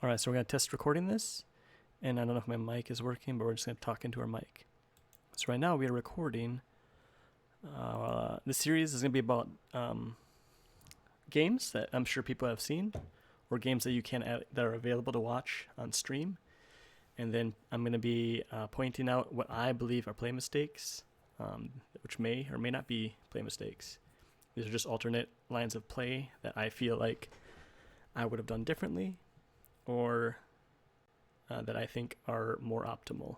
All right, so we're going to test recording this, and I don't know if my mic is working, but we're just going to talk into our mic. So right now we are recording. This series is going to be about games that I'm sure people have seen, or games that you can that are available to watch on stream. And then I'm going to be pointing out what I believe are play mistakes, which may or may not be play mistakes. These are just alternate lines of play that I feel like I would have done differently, or that I think are more optimal.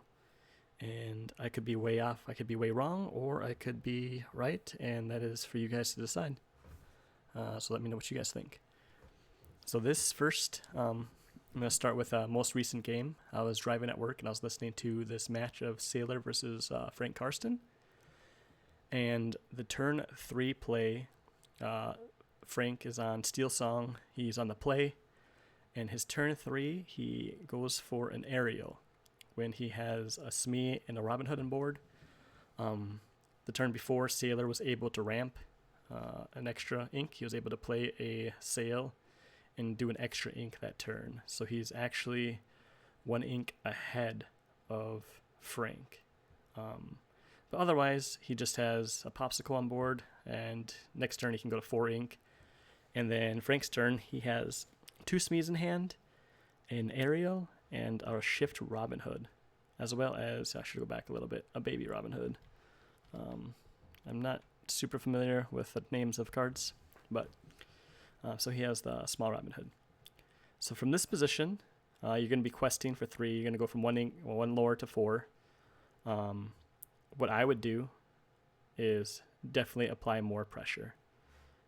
And I could be way off, I could be way wrong, or I could be right, and that is for you guys to decide. So let me know what you guys think. So this first, I'm going to start with a most recent game. I was driving at work and I was listening to this match of Sailor versus Frank Karsten. And the turn 3 play, Frank is on Steel Song, he's on the play. And his turn 3, he goes for an aerial when he has a Smee and a Robin Hood on board. The turn before, Sailor was able to ramp an extra ink. He was able to play a sail and do an extra ink that turn. So he's actually 1 ink ahead of Frank. But otherwise, he just has a popsicle on board, and next turn he can go to 4 ink. And then Frank's turn, he has 2 Smees in hand, an aerial, and a shift Robin Hood, as well as, I should go back a little bit, a baby Robin Hood. I'm not super familiar with the names of cards, but so he has the small Robin Hood. So from this position, you're going to be questing for 3. You're going to go from 1 lore to 4. What I would do is definitely apply more pressure,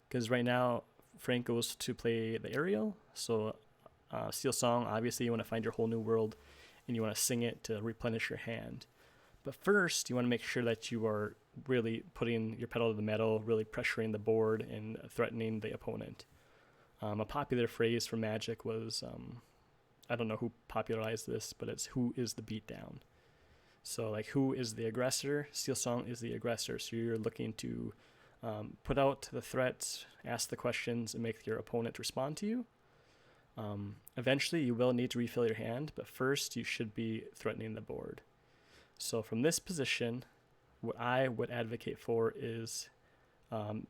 because right now Frank goes to play the aerial. So Steel Song, obviously you want to find your whole new world and you want to sing it to replenish your hand. But first you want to make sure that you are really putting your pedal to the metal, really pressuring the board and threatening the opponent. A popular phrase for Magic was, I don't know who popularized this, but it's who is the beatdown. So like, who is the aggressor? Steel Song is the aggressor. So you're looking to put out the threats, ask the questions, and make your opponent respond to you. Eventually, you will need to refill your hand, but first you should be threatening the board. So from this position, what I would advocate for is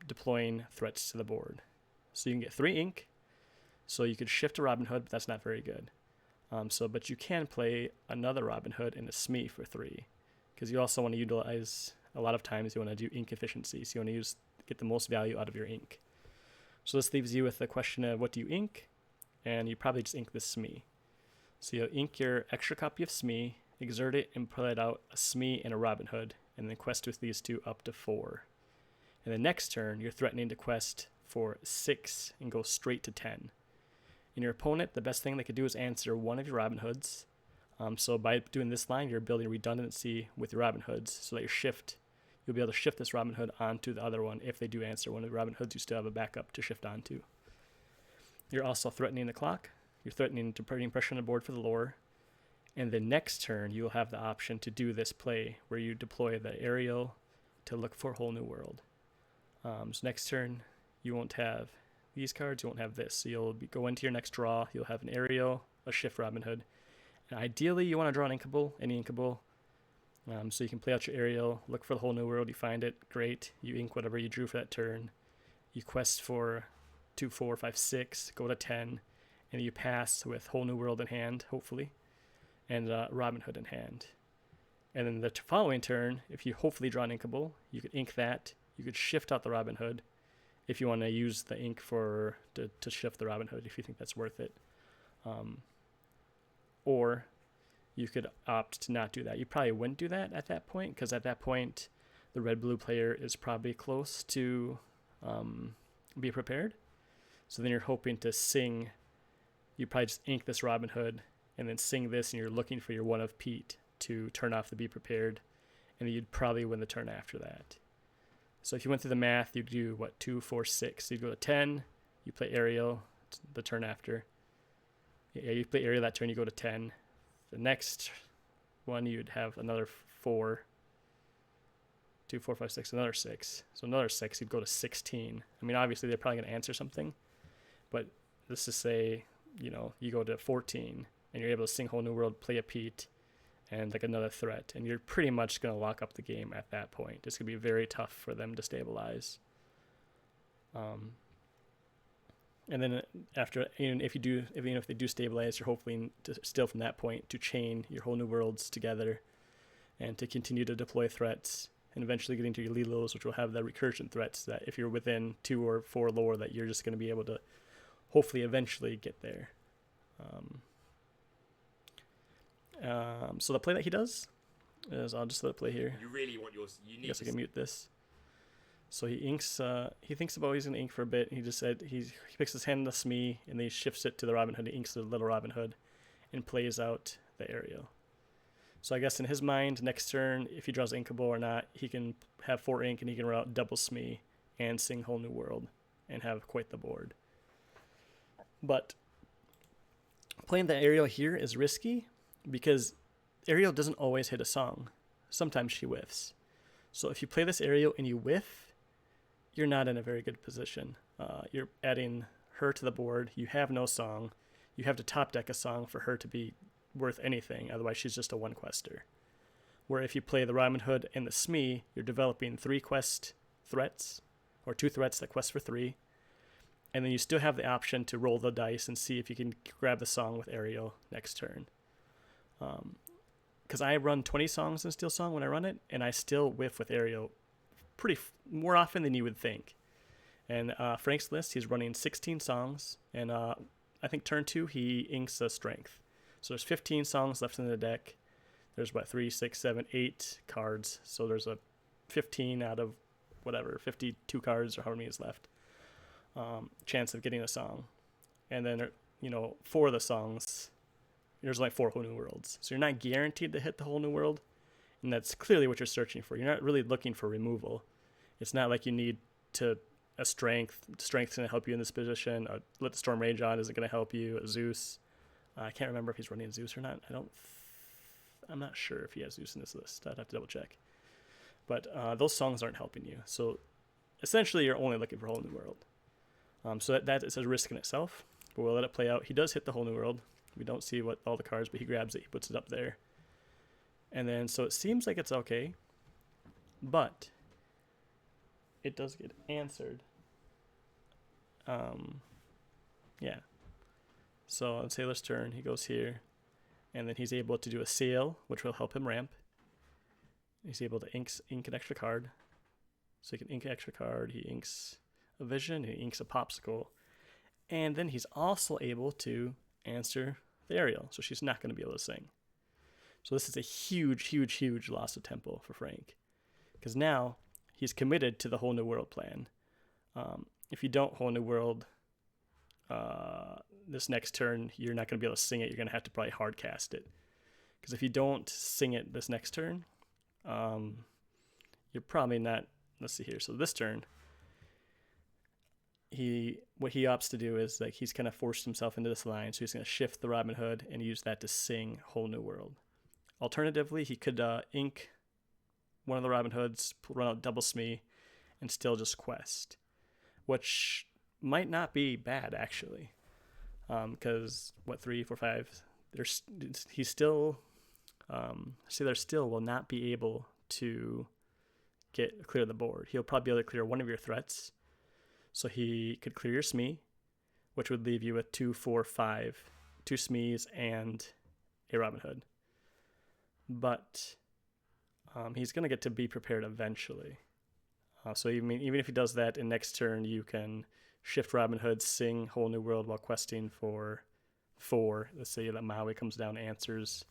deploying threats to the board. So you can get 3 ink, so you could shift a Robin Hood, but that's not very good. But you can play another Robin Hood and a Smee for 3, because you also want to utilize, a lot of times you want to do ink efficiency, so you want to get the most value out of your ink. So this leaves you with the question of what do you ink, and you probably just ink the Smee. So you'll ink your extra copy of Smee, exert it, and pull it out a Smee and a Robin Hood, and then quest with these 2 up to 4. And the next turn, you're threatening to quest for 6 and go straight to 10. And your opponent, the best thing they could do is answer 1 of your Robin Hoods. So by doing this line, you're building redundancy with your Robin Hoods, so that you'll be able to shift this Robin Hood onto the other one. If they do answer 1 of the Robin Hoods, you still have a backup to shift onto. You're also threatening the clock. You're threatening to putting pressure on the board for the lore. And the next turn, you'll have the option to do this play where you deploy the aerial to look for a whole new world. So next turn, you won't have these cards, you won't have this. So you'll go into your next draw, you'll have an aerial, a shift Robin Hood. And ideally, you want to draw an inkable, any inkable. So you can play out your aerial, look for the whole new world, you find it, great. You ink whatever you drew for that turn. You quest for 2, 4, 5, 6, go to 10, and you pass with whole new world in hand, hopefully, and Robin Hood in hand. And then the following turn, if you hopefully draw an inkable, you could ink that. You could shift out the Robin Hood if you want to use the ink to shift the Robin Hood, if you think that's worth it. Or you could opt to not do that. You probably wouldn't do that at that point, because at that point, the red-blue player is probably close to be prepared. So then you're hoping to sing. You probably just ink this Robin Hood and then sing this, and you're looking for your 1 of Pete to turn off the be prepared, and then you'd probably win the turn after that. So if you went through the math, you'd do 2, 4, 6. So you'd go to 10, you play aerial the turn after. Yeah, you play aerial that turn, you go to 10. The next one, you'd have another 4. 2, 4, 5, 6, another 6. So another 6, you'd go to 16. I mean, obviously they're probably going to answer something, but let's just say you go to 14 and you're able to sing Whole New World, play a Pete, and like another threat, and you're pretty much going to lock up the game at that point. It's going to be very tough for them to stabilize. And then after, even if they do stabilize, you're hopefully still from that point to chain your Whole New Worlds together and to continue to deploy threats, and eventually getting to your Lilos, which will have the recursion threats that if you're within 2 or 4 lore, that you're just going to be able to hopefully eventually get there. So the play that he does is, I'll just let it play here. You really want yours. You need. I guess I can mute this. So he inks. He thinks about he's gonna ink for a bit. He just said he picks his hand in the Smee and then he shifts it to the Robin Hood. He inks the little Robin Hood, and plays out the aerial. So I guess in his mind, next turn, if he draws inkable or not, he can have 4 ink and he can run out double Smee and sing Whole New World and have quite the board. But playing the aerial here is risky because aerial doesn't always hit a song. Sometimes she whiffs. So if you play this aerial and you whiff, you're not in a very good position. You're adding her to the board. You have no song. You have to top deck a song for her to be worth anything. Otherwise, she's just a 1-quester. Where if you play the Robin Hood and the Smee, you're developing 3 quest threats, or 2 threats that quest for 3. And then you still have the option to roll the dice and see if you can grab the song with aerial next turn. Because I run 20 songs in Steel Song when I run it, and I still whiff with aerial more often than you would think. And Frank's list, he's running 16 songs, and I think turn 2 he inks a strength. So there's 15 songs left in the deck. There's 3, 6, 7, 8 cards. So there's a 15 out of 52 cards or however many is left. Chance of getting a song. And then 4 of the songs, there's 4 Whole New Worlds. So you're not guaranteed to hit the Whole New World, and that's clearly what you're searching for. You're not really looking for removal. It's not like you need a strength. Strength's going to help you in this position. Let the Storm Rage on isn't going to help you. A Zeus. I can't remember if he's running Zeus or not. I'm not sure if he has Zeus in this list. I'd have to double check. But those songs aren't helping you. So essentially, you're only looking for Whole New World. So that is a risk in itself. But we'll let it play out. He does hit the Whole New World. We don't see all the cards, but he grabs it. He puts it up there. And then, so it seems like it's okay. But it does get answered. Yeah. So on Sailor's turn, he goes here. And then he's able to do a sail, which will help him ramp. He's able to ink an extra card. So he can ink an extra card. He inks a vision. He inks a popsicle. And then he's also able to answer the aerial. So she's not going to be able to sing. So this is a huge, huge, huge loss of tempo for Frank. Because now he's committed to the Whole New World plan. If you don't Whole New World this next turn, you're not going to be able to sing it. You're going to have to probably hard cast it. Because if you don't sing it this next turn, you're probably not. Let's see here. So this turn, what he opts to do is he's kind of forced himself into this line. So he's going to shift the Robin Hood and use that to sing Whole New World. Alternatively, he could ink one of the Robin Hoods, run out double Smee, and still just quest, which might not be bad actually. Because 3, 4, 5, he's still Sailor still will not be able to clear the board. He'll probably be able to clear one of your threats. So he could clear your Smee, which would leave you with 2, 4, 5, 2 Smees and a Robin Hood. But he's going to get to be prepared eventually. So even if he does that, in next turn you can shift Robin Hood, sing Whole New World while questing for 4. Let's say that Maui comes down and answers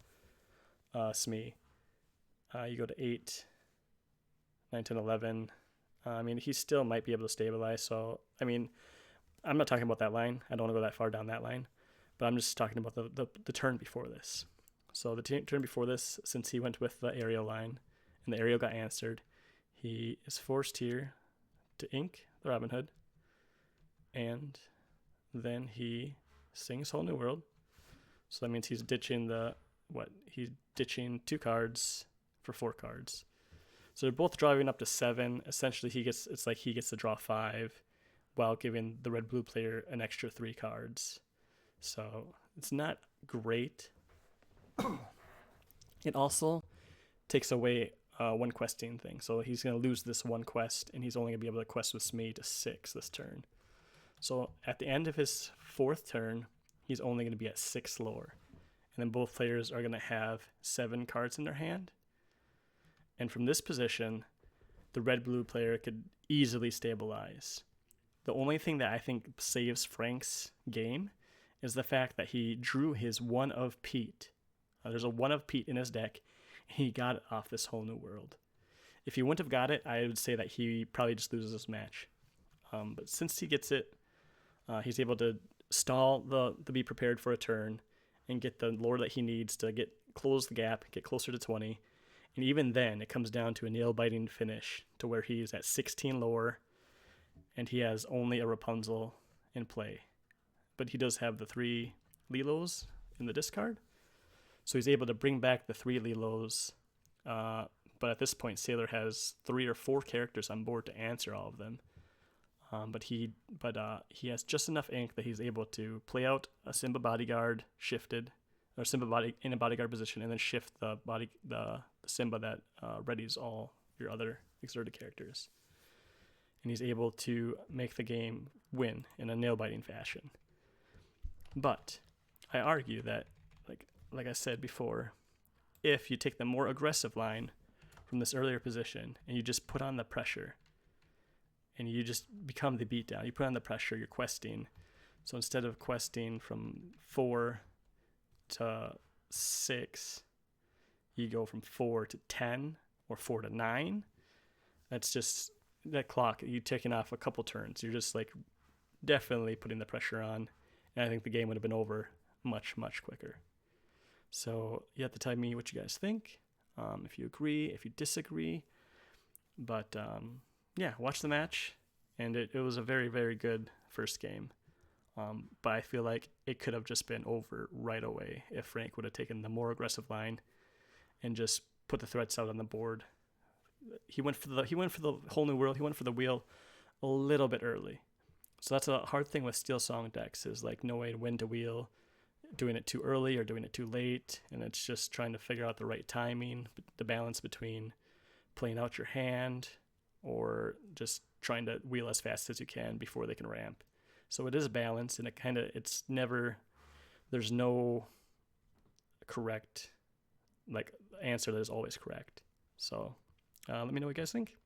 Smee. You go to 8, 9, 10, 11. He still might be able to stabilize. So, I'm not talking about that line. I don't want to go that far down that line. But I'm just talking about the turn before this. So the turn before this, since he went with the aerial line and the aerial got answered, he is forced here to ink the Robin Hood. And then he sings Whole New World. So that means he's ditching he's ditching 2 cards for 4 cards. So they're both driving up to 7. Essentially, he gets to draw 5 while giving the red-blue player an extra 3 cards. So it's not great. It also takes away one questing thing. So he's going to lose this one quest, and he's only going to be able to quest with Smee to 6 this turn. So at the end of his 4th turn, he's only going to be at 6 lore. And then both players are going to have 7 cards in their hand. And from this position, the red-blue player could easily stabilize. The only thing that I think saves Frank's game is the fact that he drew his One of Pete. There's a One of Pete in his deck. He got it off this whole new world. If he wouldn't have got it, I would say that he probably just loses this match. But since he gets it, he's able to stall to be prepared for a turn and get the lore that he needs to close the gap, get closer to 20. And even then, it comes down to a nail-biting finish to where he's at 16 lore, and he has only a Rapunzel in play. But he does have the 3 Lilos in the discard, so he's able to bring back the 3 Lilos. But at this point, Sailor has 3 or 4 characters on board to answer all of them. But he has just enough ink that he's able to play out a Simba bodyguard shifted, or Simba body in a bodyguard position, and then shift the Simba that readies all your other exerted characters. And he's able to make the game win in a nail-biting fashion. But I argue that, like I said before, if you take the more aggressive line from this earlier position and you just put on the pressure and you just become the beatdown, you put on the pressure, you're questing. So instead of questing from 4 to 6, you go from 4 to 10 or 4 to 9. That's just that clock. You're taking off a couple turns. You're just definitely putting the pressure on. And I think the game would have been over much, much quicker. So you have to tell me what you guys think, if you agree, if you disagree. But watch the match. And it was a very, very good first game. But I feel like it could have just been over right away if Frank would have taken the more aggressive line and just put the threats out on the board. He went for the whole new world. He went for the wheel a little bit early. So that's a hard thing with Steel Song decks, is knowing when to wheel, doing it too early or doing it too late, and it's just trying to figure out the right timing, the balance between playing out your hand or just trying to wheel as fast as you can before they can ramp. So it is a balance, and there's no correct answer that is always correct. So let me know what you guys think.